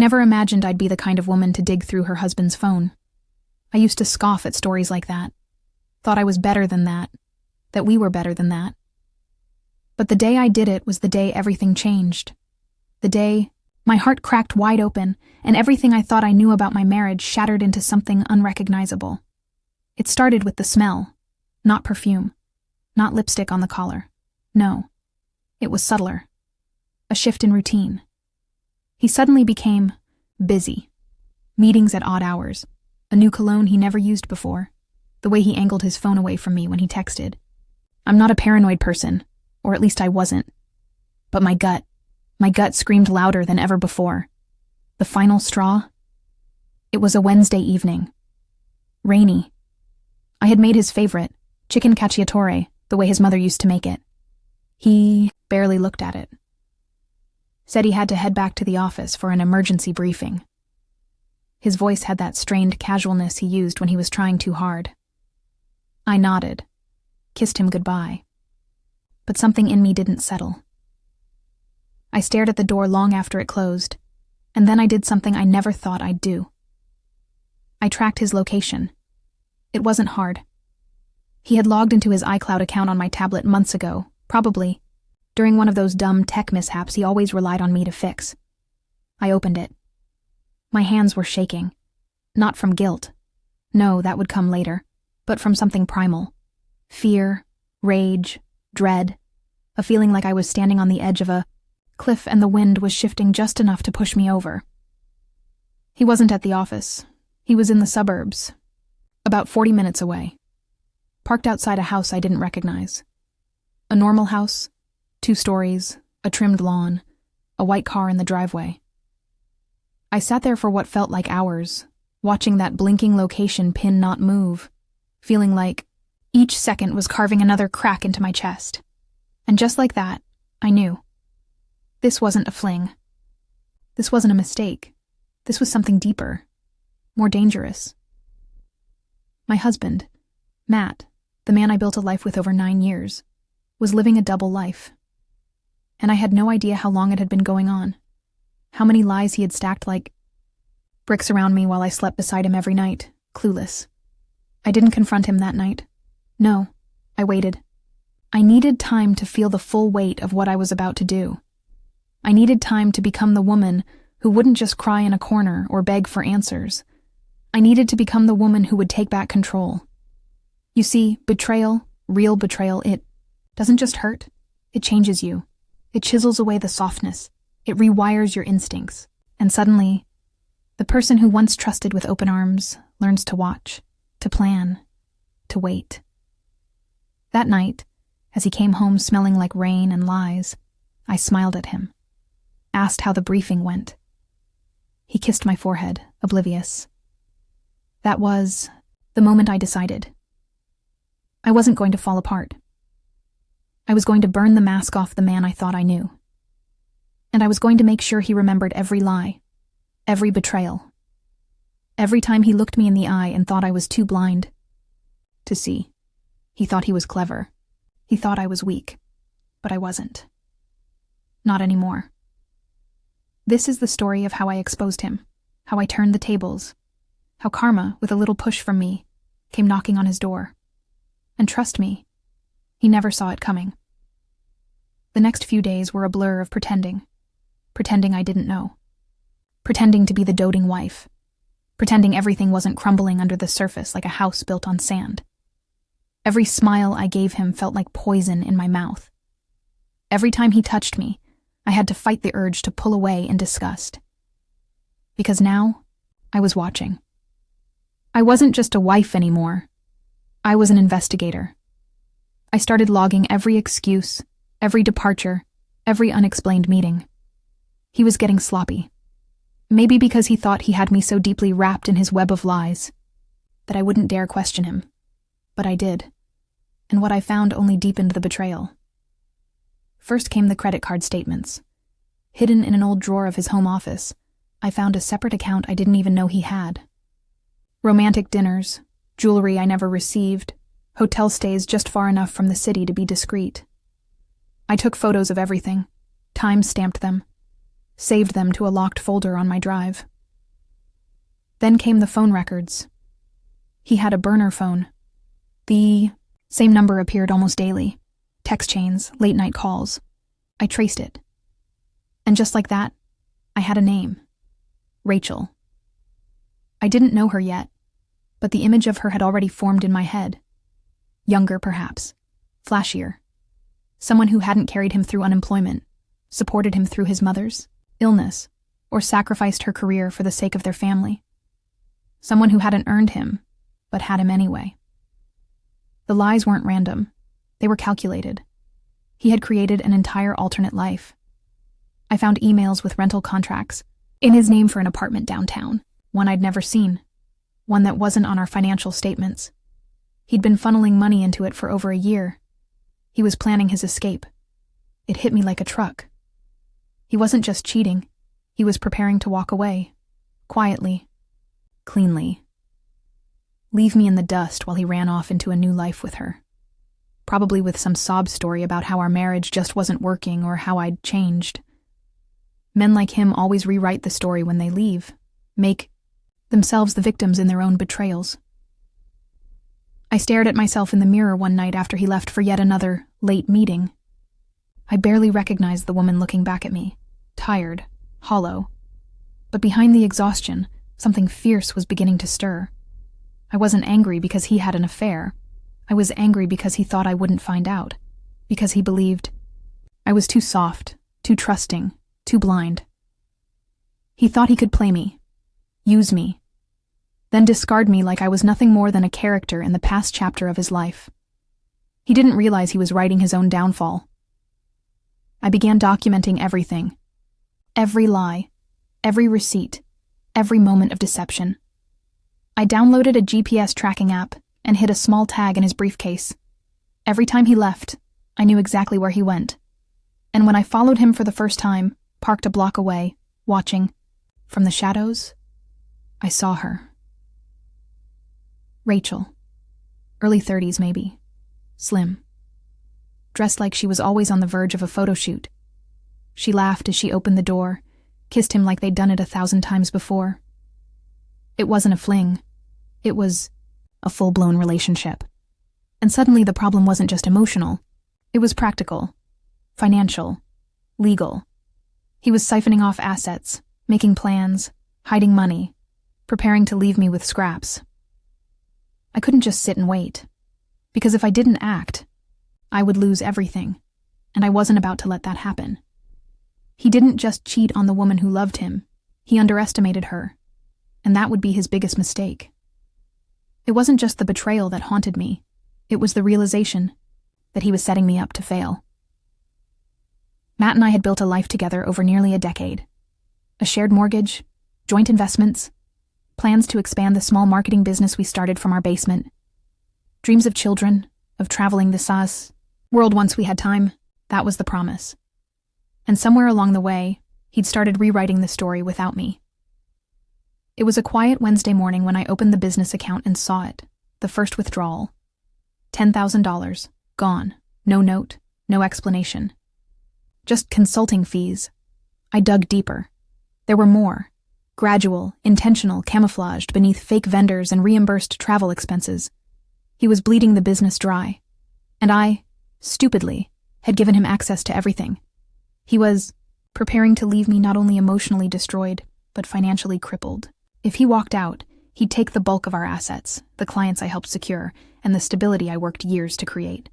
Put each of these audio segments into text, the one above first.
never imagined I'd be the kind of woman to dig through her husband's phone. I used to scoff at stories like that. Thought I was better than that we were better than that. But the day I did it was the day everything changed. The day my heart cracked wide open and everything I thought I knew about my marriage shattered into something unrecognizable. It started with the smell, not perfume, not lipstick on the collar. No, it was subtler. A shift in routine. He suddenly became busy. Meetings at odd hours, a new cologne he never used before, the way he angled his phone away from me when he texted. I'm not a paranoid person, or at least I wasn't. But my gut screamed louder than ever before. The final straw? It was a Wednesday evening. Rainy. I had made his favorite, chicken cacciatore, the way his mother used to make it. He barely looked at it. Said he had to head back to the office for an emergency briefing. His voice had that strained casualness he used when he was trying too hard. I nodded, kissed him goodbye. But something in me didn't settle. I stared at the door long after it closed, and then I did something I never thought I'd do. I tracked his location. It wasn't hard. He had logged into his iCloud account on my tablet months ago, probably during one of those dumb tech mishaps he always relied on me to fix. I opened it. My hands were shaking. Not from guilt. No, that would come later. But from something primal. Fear, rage, dread. A feeling like I was standing on the edge of a cliff and the wind was shifting just enough to push me over. He wasn't at the office. He was in the suburbs. About 40 minutes away. Parked outside a house I didn't recognize. A normal house, 2 stories, a trimmed lawn, a white car in the driveway. I sat there for what felt like hours, watching that blinking location pin not move, feeling like each second was carving another crack into my chest. And just like that, I knew. This wasn't a fling. This wasn't a mistake. This was something deeper, more dangerous. My husband, Matt, the man I built a life with over 9 years, was living a double life. And I had no idea how long it had been going on, how many lies he had stacked like bricks around me while I slept beside him every night, clueless. I didn't confront him that night. No, I waited. I needed time to feel the full weight of what I was about to do. I needed time to become the woman who wouldn't just cry in a corner or beg for answers. I needed to become the woman who would take back control. You see, betrayal, real betrayal, it doesn't just hurt. It changes you. It chisels away the softness. It rewires your instincts. And suddenly, the person who once trusted with open arms learns to watch, to plan, to wait. That night, as he came home smelling like rain and lies, I smiled at him, asked how the briefing went. He kissed my forehead, oblivious. That was the moment I decided. I wasn't going to fall apart. I was going to burn the mask off the man I thought I knew. And I was going to make sure he remembered every lie, every betrayal. Every time he looked me in the eye and thought I was too blind to see. He thought he was clever. He thought I was weak. But I wasn't. Not anymore. This is the story of how I exposed him, how I turned the tables, how karma, with a little push from me, came knocking on his door. And trust me, he never saw it coming. The next few days were a blur of pretending I didn't know. Pretending to be the doting wife. Pretending everything wasn't crumbling under the surface like a house built on sand. Every smile I gave him felt like poison in my mouth. Every time he touched me, I had to fight the urge to pull away in disgust. Because now, I was watching. I wasn't just a wife anymore. I was an investigator. I started logging every excuse, every departure, every unexplained meeting. He was getting sloppy. Maybe because he thought he had me so deeply wrapped in his web of lies that I wouldn't dare question him. But I did. And what I found only deepened the betrayal. First came the credit card statements. Hidden in an old drawer of his home office, I found a separate account I didn't even know he had. Romantic dinners, jewelry I never received, hotel stays just far enough from the city to be discreet. I took photos of everything, time-stamped them, saved them to a locked folder on my drive. Then came the phone records. He had a burner phone. The same number appeared almost daily. Text chains, late-night calls. I traced it. And just like that, I had a name. Rachel. I didn't know her yet, but the image of her had already formed in my head. Younger, perhaps. Flashier. Someone who hadn't carried him through unemployment, supported him through his mother's illness, or sacrificed her career for the sake of their family. Someone who hadn't earned him, but had him anyway. The lies weren't random. They were calculated. He had created an entire alternate life. I found emails with rental contracts in his name for an apartment downtown, one I'd never seen, one that wasn't on our financial statements. He'd been funneling money into it for over a year. He was planning his escape. It hit me like a truck. He wasn't just cheating. He was preparing to walk away. Quietly. Cleanly. Leave me in the dust while he ran off into a new life with her. Probably with some sob story about how our marriage just wasn't working or how I'd changed. Men like him always rewrite the story when they leave, make themselves the victims in their own betrayals. I stared at myself in the mirror one night after he left for yet another late meeting. I barely recognized the woman looking back at me, tired, hollow. But behind the exhaustion, something fierce was beginning to stir. I wasn't angry because he had an affair. I was angry because he thought I wouldn't find out, because he believed I was too soft, too trusting, too blind. He thought he could play me, use me, then discard me like I was nothing more than a character in the past chapter of his life. He didn't realize he was writing his own downfall. I began documenting everything. Every lie, every receipt, every moment of deception. I downloaded a GPS tracking app and hid a small tag in his briefcase. Every time he left, I knew exactly where he went. And when I followed him for the first time, parked a block away, watching, from the shadows, I saw her. Rachel. Early 30s, maybe. Slim. Dressed like she was always on the verge of a photo shoot. She laughed as she opened the door, kissed him like they'd done it 1,000 times before. It wasn't a fling. It was a full-blown relationship. And suddenly the problem wasn't just emotional. It was practical, financial, legal. He was siphoning off assets, making plans, hiding money, preparing to leave me with scraps. I couldn't just sit and wait, because if I didn't act, I would lose everything, and I wasn't about to let that happen. He didn't just cheat on the woman who loved him, he underestimated her, and that would be his biggest mistake. It wasn't just the betrayal that haunted me, it was the realization that he was setting me up to fail. Matt and I had built a life together over nearly a decade. A shared mortgage, joint investments, plans to expand the small marketing business we started from our basement. Dreams of children, of traveling the SAS world once we had time, that was the promise. And somewhere along the way, he'd started rewriting the story without me. It was a quiet Wednesday morning when I opened the business account and saw it, the first withdrawal. $10,000, gone, no note, no explanation. Just consulting fees. I dug deeper. There were more. Gradual, intentional, camouflaged beneath fake vendors and reimbursed travel expenses. He was bleeding the business dry. And I, stupidly, had given him access to everything. He was preparing to leave me not only emotionally destroyed, but financially crippled. If he walked out, he'd take the bulk of our assets, the clients I helped secure, and the stability I worked years to create.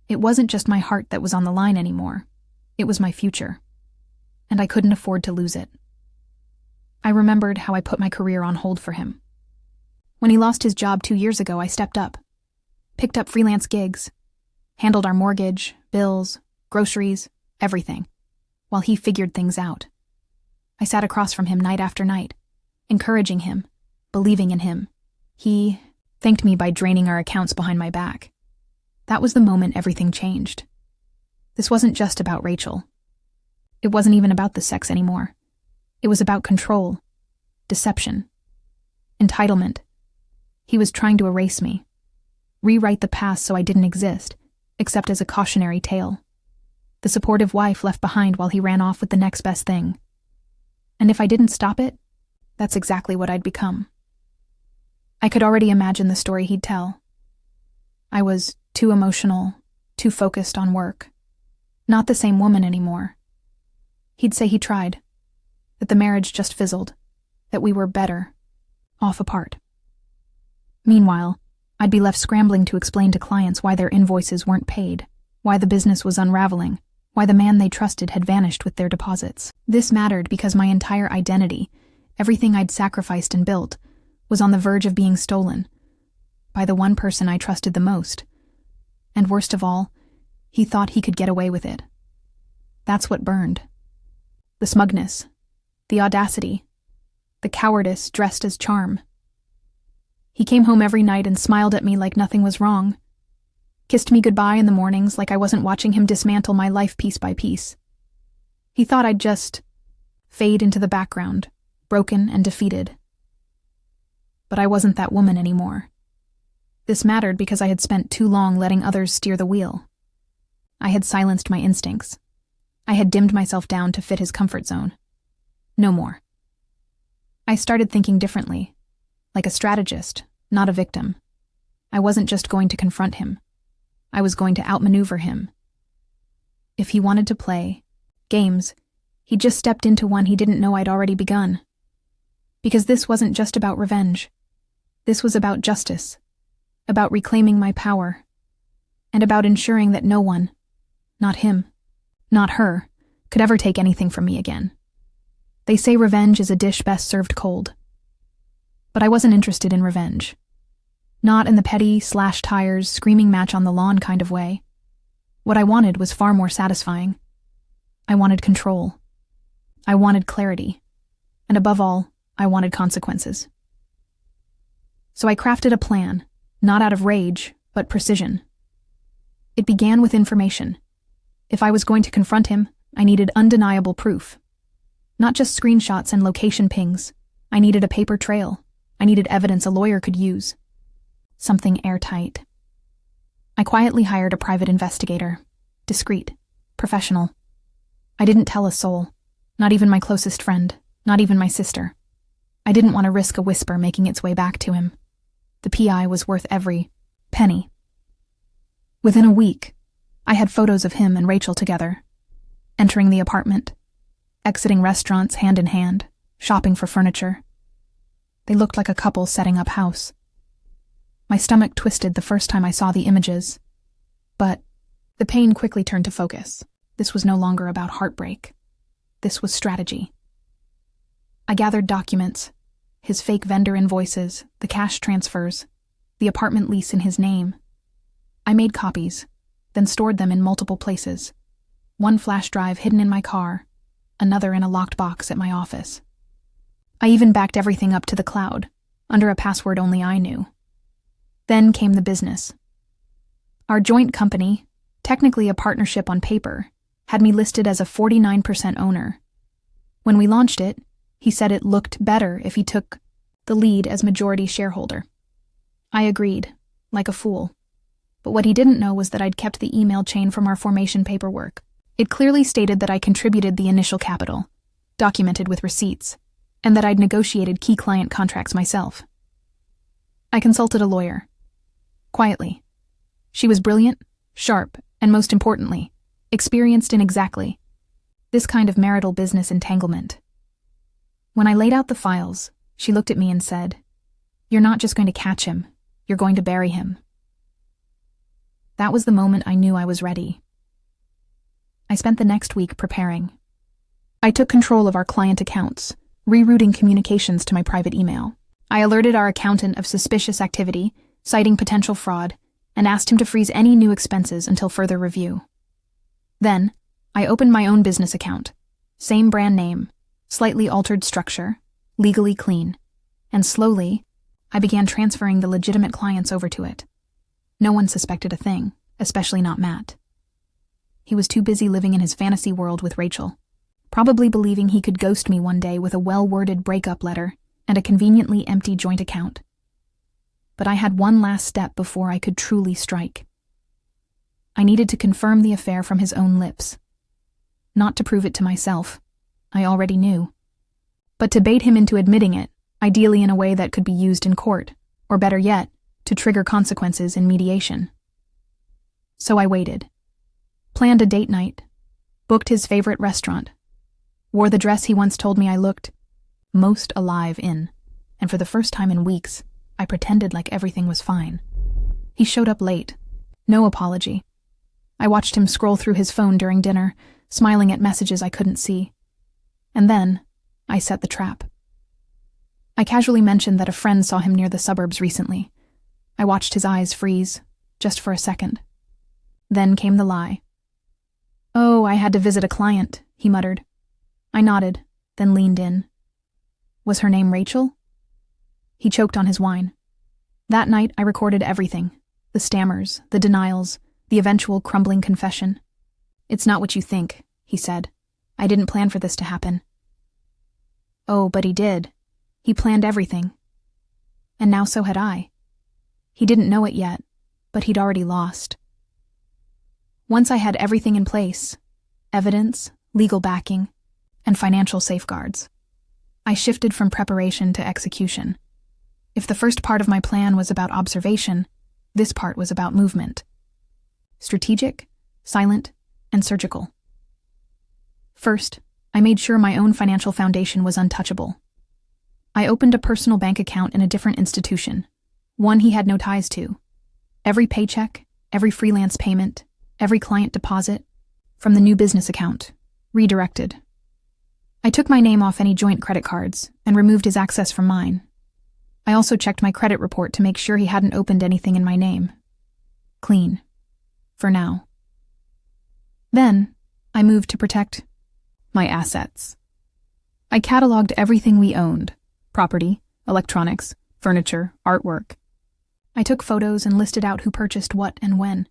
It wasn't just my heart that was on the line anymore. It was my future. And I couldn't afford to lose it. I remembered how I put my career on hold for him. When he lost his job 2 years ago, I stepped up, picked up freelance gigs, handled our mortgage, bills, groceries, everything, while he figured things out. I sat across from him night after night, encouraging him, believing in him. He thanked me by draining our accounts behind my back. That was the moment everything changed. This wasn't just about Rachel. It wasn't even about the sex anymore. It was about control, deception, entitlement. He was trying to erase me, rewrite the past so I didn't exist, except as a cautionary tale. the supportive wife left behind while he ran off with the next best thing. And if I didn't stop it, that's exactly what I'd become. I could already imagine the story he'd tell. I was too emotional, too focused on work. Not the same woman anymore. He'd say he tried, that the marriage just fizzled, that we were better, off apart. Meanwhile, I'd be left scrambling to explain to clients why their invoices weren't paid, why the business was unraveling, why the man they trusted had vanished with their deposits. This mattered because my entire identity, everything I'd sacrificed and built, was on the verge of being stolen by the one person I trusted the most. And worst of all, he thought he could get away with it. That's what burned. The smugness, the audacity, the cowardice dressed as charm. He came home every night and smiled at me like nothing was wrong, kissed me goodbye in the mornings like I wasn't watching him dismantle my life piece by piece. He thought I'd just fade into the background, broken and defeated. But I wasn't that woman anymore. This mattered because I had spent too long letting others steer the wheel. I had silenced my instincts. I had dimmed myself down to fit his comfort zone. No more. I started thinking differently, like a strategist, not a victim. I wasn't just going to confront him. I was going to outmaneuver him. If he wanted to play games, he just stepped into one he didn't know I'd already begun. Because this wasn't just about revenge. This was about justice, about reclaiming my power, and about ensuring that no one, not him, not her, could ever take anything from me again. They say revenge is a dish best served cold. But I wasn't interested in revenge. Not in the petty, slash-tires, screaming match on the lawn kind of way. What I wanted was far more satisfying. I wanted control. I wanted clarity. And above all, I wanted consequences. So I crafted a plan, not out of rage, but precision. It began with information. If I was going to confront him, I needed undeniable proof. Not just screenshots and location pings. I needed a paper trail. I needed evidence a lawyer could use. Something airtight. I quietly hired a private investigator. Discreet. Professional. I didn't tell a soul. Not even my closest friend. Not even my sister. I didn't want to risk a whisper making its way back to him. The PI was worth every penny. Within a week, I had photos of him and Rachel together, entering the apartment, exiting restaurants hand in hand, shopping for furniture. They looked like a couple setting up house. My stomach twisted the first time I saw the images, but the pain quickly turned to focus. This was no longer about heartbreak. This was strategy. I gathered documents, his fake vendor invoices, the cash transfers, the apartment lease in his name. I made copies, then stored them in multiple places. One flash drive hidden in my car, another in a locked box at my office. I even backed everything up to the cloud, under a password only I knew. Then came the business. Our joint company, technically a partnership on paper, had me listed as a 49% owner. When we launched it, he said it looked better if he took the lead as majority shareholder. I agreed, like a fool. But what he didn't know was that I'd kept the email chain from our formation paperwork. It clearly stated that I contributed the initial capital, documented with receipts, and that I'd negotiated key client contracts myself. I consulted a lawyer. Quietly. She was brilliant, sharp, and most importantly, experienced in exactly this kind of marital business entanglement. When I laid out the files, she looked at me and said, "You're not just going to catch him, you're going to bury him." That was the moment I knew I was ready. I spent the next week preparing. I took control of our client accounts, rerouting communications to my private email. I alerted our accountant of suspicious activity, citing potential fraud, and asked him to freeze any new expenses until further review. Then, I opened my own business account. Same brand name, slightly altered structure, legally clean, and slowly, I began transferring the legitimate clients over to it. No one suspected a thing, especially not Matt. He was too busy living in his fantasy world with Rachel, probably believing he could ghost me one day with a well-worded breakup letter and a conveniently empty joint account. But I had one last step before I could truly strike. I needed to confirm the affair from his own lips, not to prove it to myself. I already knew. But to bait him into admitting it, ideally in a way that could be used in court, or better yet, to trigger consequences in mediation. So I waited. Planned a date night. Booked his favorite restaurant. Wore the dress he once told me I looked most alive in, and for the first time in weeks, I pretended like everything was fine. He showed up late. No apology. I watched him scroll through his phone during dinner, smiling at messages I couldn't see. And then, I set the trap. I casually mentioned that a friend saw him near the suburbs recently. I watched his eyes freeze, just for a second. Then came the lie. "Oh, I had to visit a client," he muttered. I nodded, then leaned in. Was her name Rachel? He choked on his wine. That night, I recorded everything. The stammers, the denials, the eventual crumbling confession. "It's not what you think," he said. "I didn't plan for this to happen." Oh, but he did. He planned everything. And now so had I. He didn't know it yet, but he'd already lost. Once I had everything in place, evidence, legal backing, and financial safeguards, I shifted from preparation to execution. If the first part of my plan was about observation, this part was about movement. Strategic, silent, and surgical. First, I made sure my own financial foundation was untouchable. I opened a personal bank account in a different institution, one he had no ties to. Every paycheck, every freelance payment, every client deposit, from the new business account, redirected. I took my name off any joint credit cards and removed his access from mine. I also checked my credit report to make sure he hadn't opened anything in my name. Clean. For now. Then, I moved to protect my assets. I cataloged everything we owned: property, electronics, furniture, artwork. I took photos and listed out who purchased what and when.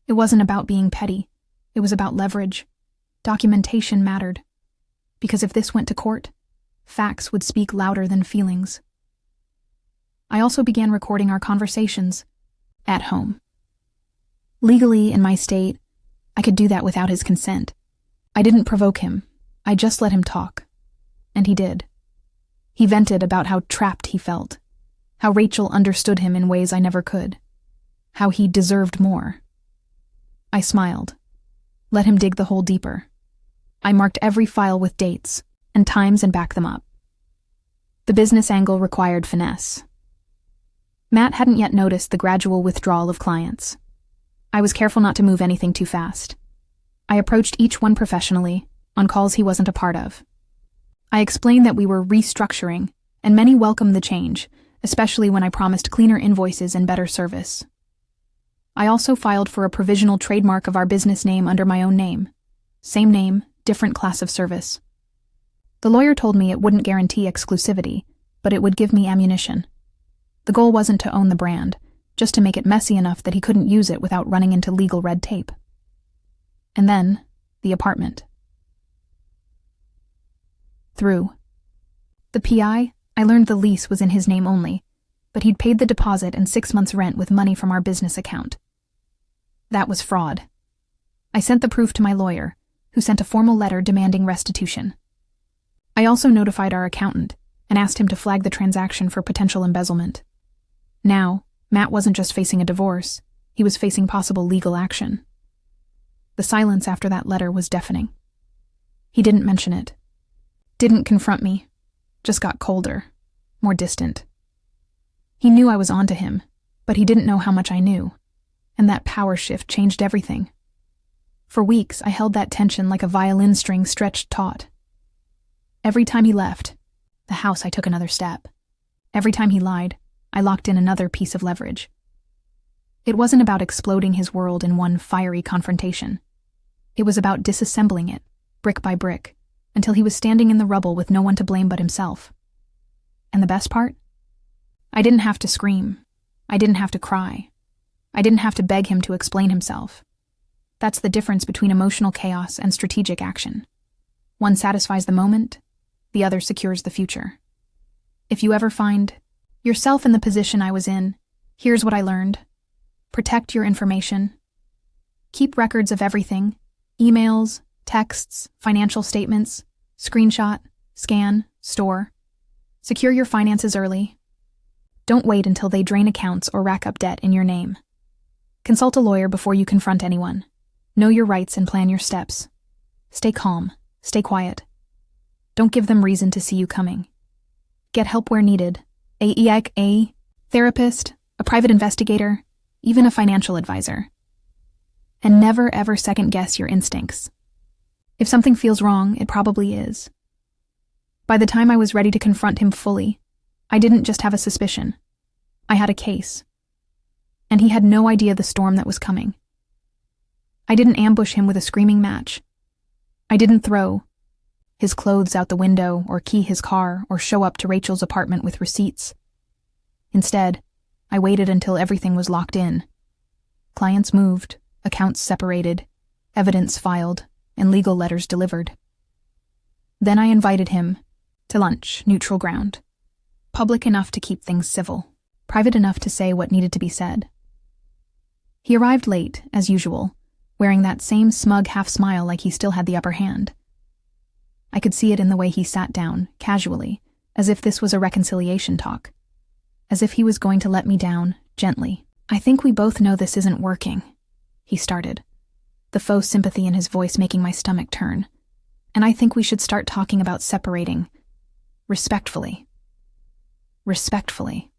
It wasn't about being petty. It was about leverage. Documentation mattered. Because if this went to court, facts would speak louder than feelings. I also began recording our conversations at home. Legally, in my state, I could do that without his consent. I didn't provoke him. I just let him talk. And he did. He vented about how trapped he felt, how Rachel understood him in ways I never could, how he deserved more. I smiled, let him dig the hole deeper. I marked every file with dates and times and backed them up. The business angle required finesse. Matt hadn't yet noticed the gradual withdrawal of clients. I was careful not to move anything too fast. I approached each one professionally, on calls he wasn't a part of. I explained that we were restructuring, and many welcomed the change, especially when I promised cleaner invoices and better service. I also filed for a provisional trademark of our business name under my own name. Same name, different class of service. The lawyer told me it wouldn't guarantee exclusivity, but it would give me ammunition. The goal wasn't to own the brand, just to make it messy enough that he couldn't use it without running into legal red tape. And then, the apartment. Through the PI, I learned the lease was in his name only, but he'd paid the deposit and 6 months' rent with money from our business account. That was fraud. I sent the proof to my lawyer, who sent a formal letter demanding restitution. I also notified our accountant and asked him to flag the transaction for potential embezzlement. Now, Matt wasn't just facing a divorce, he was facing possible legal action. The silence after that letter was deafening. He didn't mention it. Didn't confront me. Just got colder, more distant. He knew I was onto him, but he didn't know how much I knew. And that power shift changed everything. For weeks, I held that tension like a violin string stretched taut. Every time he left the house, I took another step. Every time he lied, I locked in another piece of leverage. It wasn't about exploding his world in one fiery confrontation. It was about disassembling it, brick by brick, until he was standing in the rubble with no one to blame but himself. And the best part? I didn't have to scream. I didn't have to cry. I didn't have to beg him to explain himself. That's the difference between emotional chaos and strategic action. One satisfies the moment, the other secures the future. If you ever find yourself in the position I was in, here's what I learned. Protect your information. Keep records of everything: emails, texts, financial statements, screenshot, scan, store. Secure your finances early. Don't wait until they drain accounts or rack up debt in your name. Consult a lawyer before you confront anyone. Know your rights and plan your steps. Stay calm. Stay quiet. Don't give them reason to see you coming. Get help where needed. A therapist, a private investigator, even a financial advisor. And never ever second guess your instincts. If something feels wrong, it probably is. By the time I was ready to confront him fully, I didn't just have a suspicion. I had a case. And he had no idea the storm that was coming. I didn't ambush him with a screaming match. I didn't throw his clothes out the window or key his car or show up to Rachel's apartment with receipts. Instead, I waited until everything was locked in. Clients moved, accounts separated, evidence filed, and legal letters delivered. Then I invited him to lunch, neutral ground. Public enough to keep things civil, private enough to say what needed to be said. He arrived late, as usual, wearing that same smug half-smile like he still had the upper hand. I could see it in the way he sat down, casually, as if this was a reconciliation talk. As if he was going to let me down, gently. "I think we both know this isn't working," he started, the faux sympathy in his voice making my stomach turn. "And I think we should start talking about separating. Respectfully. Respectfully."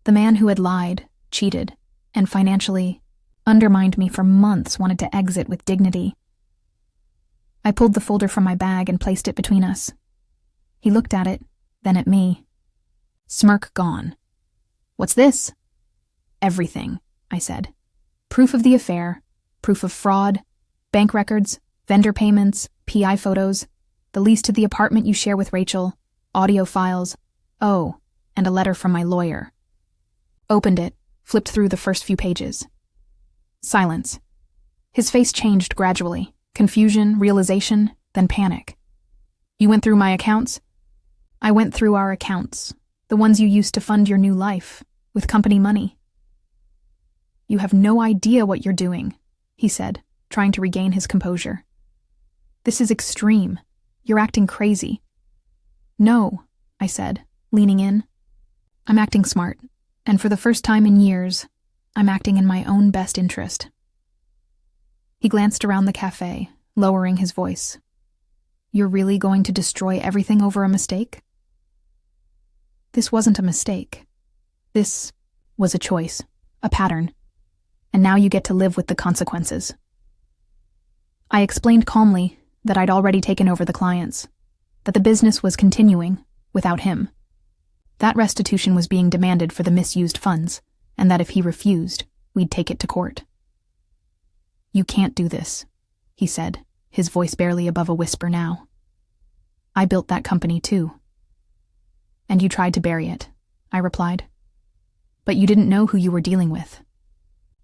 The man who had lied, cheated, and financially undermined me for months wanted to exit with dignity. I pulled the folder from my bag and placed it between us. He looked at it, then at me. Smirk gone. "What's this?" "Everything," I said. "Proof of the affair, proof of fraud, bank records, vendor payments, PI photos, the lease to the apartment you share with Rachel, audio files, and a letter from my lawyer." Opened it, flipped through the first few pages. Silence. His face changed gradually. Confusion, realization, then panic. "You went through my accounts?" "I went through our accounts, the ones you used to fund your new life, with company money." "You have no idea what you're doing," he said, trying to regain his composure. "This is extreme. You're acting crazy." "No," I said, leaning in. "I'm acting smart, and for the first time in years, I'm acting in my own best interest." He glanced around the cafe, lowering his voice. "You're really going to destroy everything over a mistake?" This wasn't a mistake. This was a choice, a pattern, and now you get to live with the consequences. I explained calmly that I'd already taken over the clients, that the business was continuing without him. That restitution was being demanded for the misused funds, and that if he refused, we'd take it to court. "You can't do this," he said, his voice barely above a whisper now. "I built that company too." "And you tried to bury it," I replied. "But you didn't know who you were dealing with."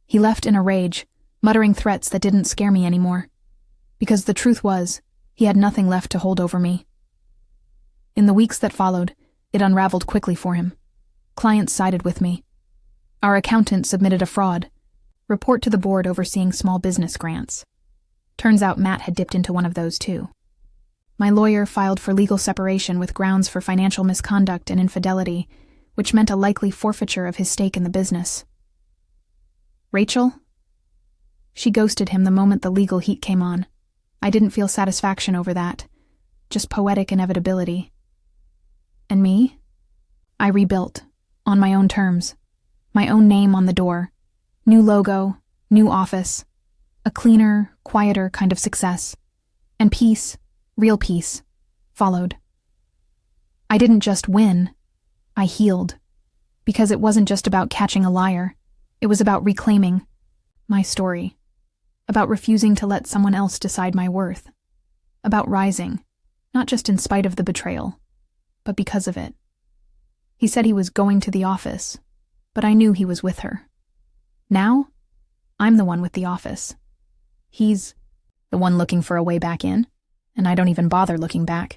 He left in a rage, muttering threats that didn't scare me anymore, because the truth was, he had nothing left to hold over me. In the weeks that followed, it unraveled quickly for him. Clients sided with me. Our accountant submitted a fraud report to the board overseeing small business grants. Turns out Matt had dipped into one of those too. My lawyer filed for legal separation with grounds for financial misconduct and infidelity, which meant a likely forfeiture of his stake in the business. Rachel? She ghosted him the moment the legal heat came on. I didn't feel satisfaction over that, just poetic inevitability. And me? I rebuilt, on my own terms, my own name on the door. New logo, new office, a cleaner, quieter kind of success. And peace, real peace, followed. I didn't just win, I healed. Because it wasn't just about catching a liar, it was about reclaiming my story. About refusing to let someone else decide my worth. About rising, not just in spite of the betrayal, but because of it. He said he was going to the office, but I knew he was with her. Now, I'm the one with the office. He's the one looking for a way back in, and I don't even bother looking back.